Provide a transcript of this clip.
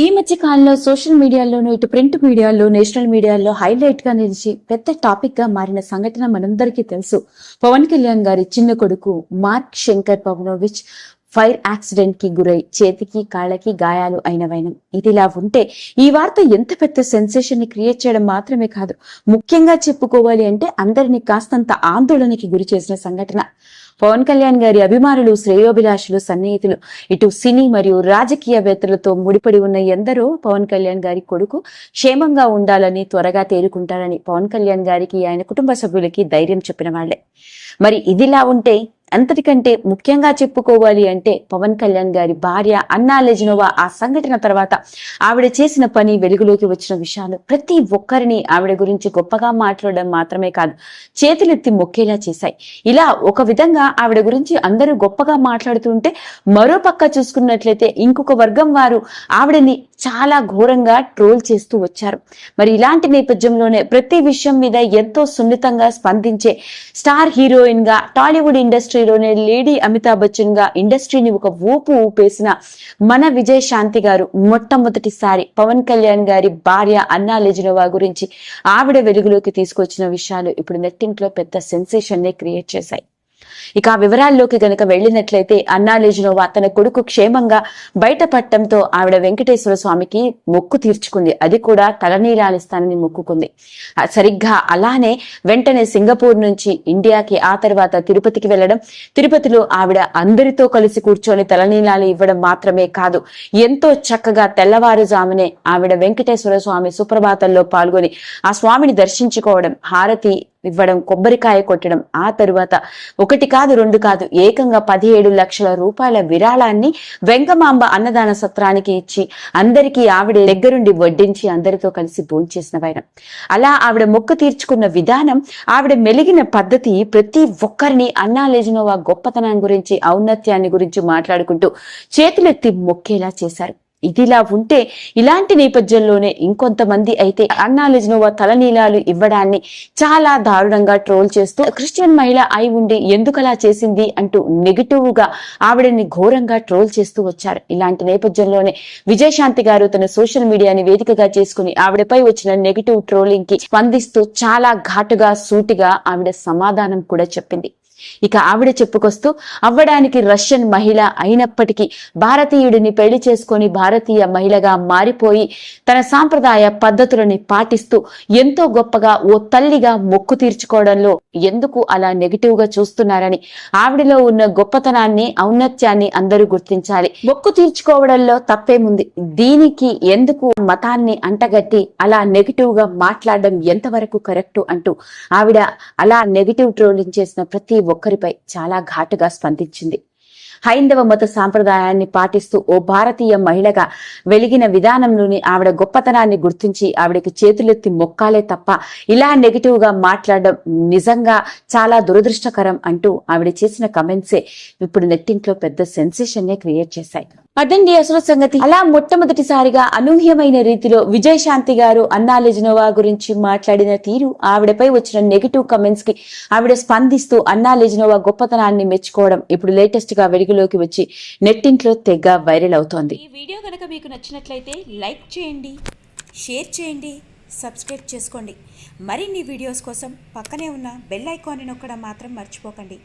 ఈ మధ్య కాలంలో సోషల్ మీడియాలోనూ ఇటు ప్రింట్ మీడియాలో నేషనల్ మీడియాలో హైలైట్ గా నిలిచి పెద్ద టాపిక్ గా మారిన సంఘటన మనందరికీ తెలుసు. పవన్ కళ్యాణ్ గారి చిన్న కొడుకు mark Shankar Pavanovich fire accident కి గురై చేతికి కాళ్ళకి గాయాలు అయినవైనం. ఇదిలా ఉంటే ఈ వార్త ఎంత పెద్ద సెన్సేషన్ ని క్రియేట్ చేయడం మాత్రమే కాదు, ముఖ్యంగా చెప్పుకోవాలి అంటే అందరినీ కాస్తంత ఆందోళనకి గురి చేసిన సంఘటన. పవన్ కళ్యాణ్ గారి అభిమానులు, శ్రేయోభిలాషులు, సన్నిహితులు, ఇటు సినీ మరియు రాజకీయవేత్తలతో ముడిపడి ఉన్న ఎందరో పవన్ కళ్యాణ్ గారి కొడుకు క్షేమంగా ఉండాలని, త్వరగా తేరుకుంటారని పవన్ కళ్యాణ్ గారికి, ఆయన కుటుంబ సభ్యులకి ధైర్యం చెప్పిన వాళ్లే. మరి ఇదిలా ఉంటే అంతటికంటే ముఖ్యంగా చెప్పుకోవాలి అంటే పవన్ కళ్యాణ్ గారి భార్య అన్నా లెజినోవా ఆ సంఘటన తర్వాత ఆవిడ చేసిన పని, వెలుగులోకి వచ్చిన విషయాలు ప్రతి ఒక్కరిని ఆవిడ గురించి గొప్పగా మాట్లాడడం మాత్రమే కాదు, చేతులెత్తి మొక్కేలా చేశాయి. ఇలా ఒక విధంగా ఆవిడ గురించి అందరూ గొప్పగా మాట్లాడుతుంటే, మరో పక్క చూసుకున్నట్లయితే ఇంకొక వర్గం వారు ఆవిడని చాలా ఘోరంగా ట్రోల్ చేస్తూ వచ్చారు. మరి ఇలాంటి నేపథ్యంలోనే ప్రతి విషయం మీద ఎంతో సున్నితంగా స్పందించే స్టార్ హీరోయిన్ గా, టాలీవుడ్ ఇండస్ట్రీలోనే లేడీ అమితాబ్ బచ్చన్ గా ఇండస్ట్రీని ఒక ఊపు ఊపేసిన మన విజయశాంతి గారు మొట్టమొదటిసారి పవన్ కళ్యాణ్ గారి భార్య అన్నా లెజినోవా గురించి ఆవిడ వెలుగులోకి తీసుకొచ్చిన విషయాలు ఇప్పుడు నెట్టింట్లో పెద్ద సెన్సేషన్ నే క్రియేట్ చేశాయి. ఇక ఆ వివరాల్లోకి గనక వెళ్ళినట్లయితే అన్నా లెజినోవా తన కొడుకు క్షేమంగా బయటపడటంతో ఆవిడ వెంకటేశ్వర స్వామికి మొక్కు తీర్చుకుంది. అది కూడా తలనీలాలిస్తానని మొక్కుకుంది. సరిగ్గా అలానే వెంటనే సింగపూర్ నుంచి ఇండియాకి, ఆ తర్వాత తిరుపతికి వెళ్లడం, తిరుపతిలో ఆవిడ అందరితో కలిసి కూర్చొని తలనీలాలు ఇవ్వడం మాత్రమే కాదు, ఎంతో చక్కగా తెల్లవారుజామునే ఆవిడ వెంకటేశ్వర స్వామి సుప్రభాతంలో పాల్గొని ఆ స్వామిని దర్శించుకోవడం, హారతి ఇవ్వడం, కొబ్బరికాయ కొట్టడం, ఆ తరువాత ఒకటి కాదు రెండు కాదు ఏకంగా 17 లక్షల రూపాయల విరాళాన్ని వెంకమాంబ అన్నదాన సత్రానికి ఇచ్చి అందరికీ ఆవిడ దగ్గరుండి వడ్డించి అందరితో కలిసి భోంచేసిన వైరం. అలా ఆవిడ మొక్కు తీర్చుకున్న విధానం, ఆవిడ మెలిగిన పద్ధతి ప్రతి ఒక్కరిని అన్నా లెజినోవా గొప్పతనం గురించి, ఔన్నత్యాన్ని గురించి మాట్లాడుకుంటూ చేతులెత్తి మొక్కేలా చేశారు. ఇదిలా ఉంటే ఇలాంటి నేపథ్యంలోనే ఇంకొంతమంది అయితే అన్నా లెజినోవా తలనీలాలు ఇవ్వడాన్ని చాలా దారుణంగా ట్రోల్ చేస్తూ, క్రిస్టియన్ మహిళ అయి ఉండి ఎందుకలా చేసింది అంటూ నెగిటివ్ గా ఆవిడని ఘోరంగా ట్రోల్ చేస్తూ వచ్చారు. ఇలాంటి నేపథ్యంలోనే విజయశాంతి గారు తన సోషల్ మీడియాని వేదికగా చేసుకుని ఆవిడపై వచ్చిన నెగిటివ్ ట్రోలింగ్ కి స్పందిస్తూ చాలా ఘాటుగా, సూటిగా ఆవిడ సమాధానం కూడా చెప్పింది. ఇక ఆవిడ చెప్పుకొస్తూ, అవ్వడానికి రష్యన్ మహిళ అయినప్పటికీ భారతీయుడిని పెళ్లి చేసుకొని భారతీయ మహిళగా మారిపోయి తన సాంప్రదాయ పద్ధతులని పాటిస్తూ ఎంతో గొప్పగా ఓ తల్లిగా మొక్కు తీర్చుకోవడంలో ఎందుకు అలా నెగిటివ్ గా చూస్తున్నారని, ఆవిడలో ఉన్న గొప్పతనాన్ని, ఔన్నత్యాన్ని అందరూ గుర్తించాలి. మొక్కు తీర్చుకోవడంలో తప్పేముంది, దీనికి ఎందుకు మతాన్ని అంటగట్టి అలా నెగిటివ్ గా మాట్లాడడం ఎంతవరకు కరెక్టు అంటూ ఆవిడ అలా నెగిటివ్ ట్రోలింగ్ చేసిన ప్రతి ఒక్కరిపై చాలా ఘాటుగా స్పందించింది. హైందవ మత సాంప్రదాయాన్ని పాటిస్తూ ఓ భారతీయ మహిళగా వెలిగిన విధానంలోని ఆవిడ గొప్పతనాన్ని గుర్తించి ఆవిడకి చేతులెత్తి మొక్కాలే తప్ప ఇలా నెగిటివ్ గా మాట్లాడడం నిజంగా చాలా దురదృష్టకరం అంటూ ఆవిడ చేసిన కమెంట్సే ఇప్పుడు నెట్టింట్లో పెద్ద సెన్సేషన్ నే క్రియేట్ చేశాయి. అదండి అసలు సంగతి. అలా మొట్టమొదటిసారిగా అనూహ్యమైన రీతిలో విజయశాంతి గారు అన్నా లెజినోవా గురించి మాట్లాడిన తీరు, ఆవిడపై వచ్చిన నెగిటివ్ కమెంట్స్ కి ఆవిడ స్పందిస్తూ అన్నా లెజినోవా గొప్పతనాన్ని మెచ్చుకోవడం ఇప్పుడు లేటెస్ట్ గా వెలుగులోకి వచ్చి నెట్టింట్లో తెగ వైరల్ అవుతోంది. ఈ వీడియో కనుక మీకు నచ్చినట్లయితే లైక్ చేయండి, షేర్ చేయండి, సబ్స్క్రైబ్ చేసుకోండి. మరిన్ని వీడియోస్ కోసం పక్కనే ఉన్న బెల్ ఐకాన్ని నొక్కడం మాత్రం మర్చిపోకండి.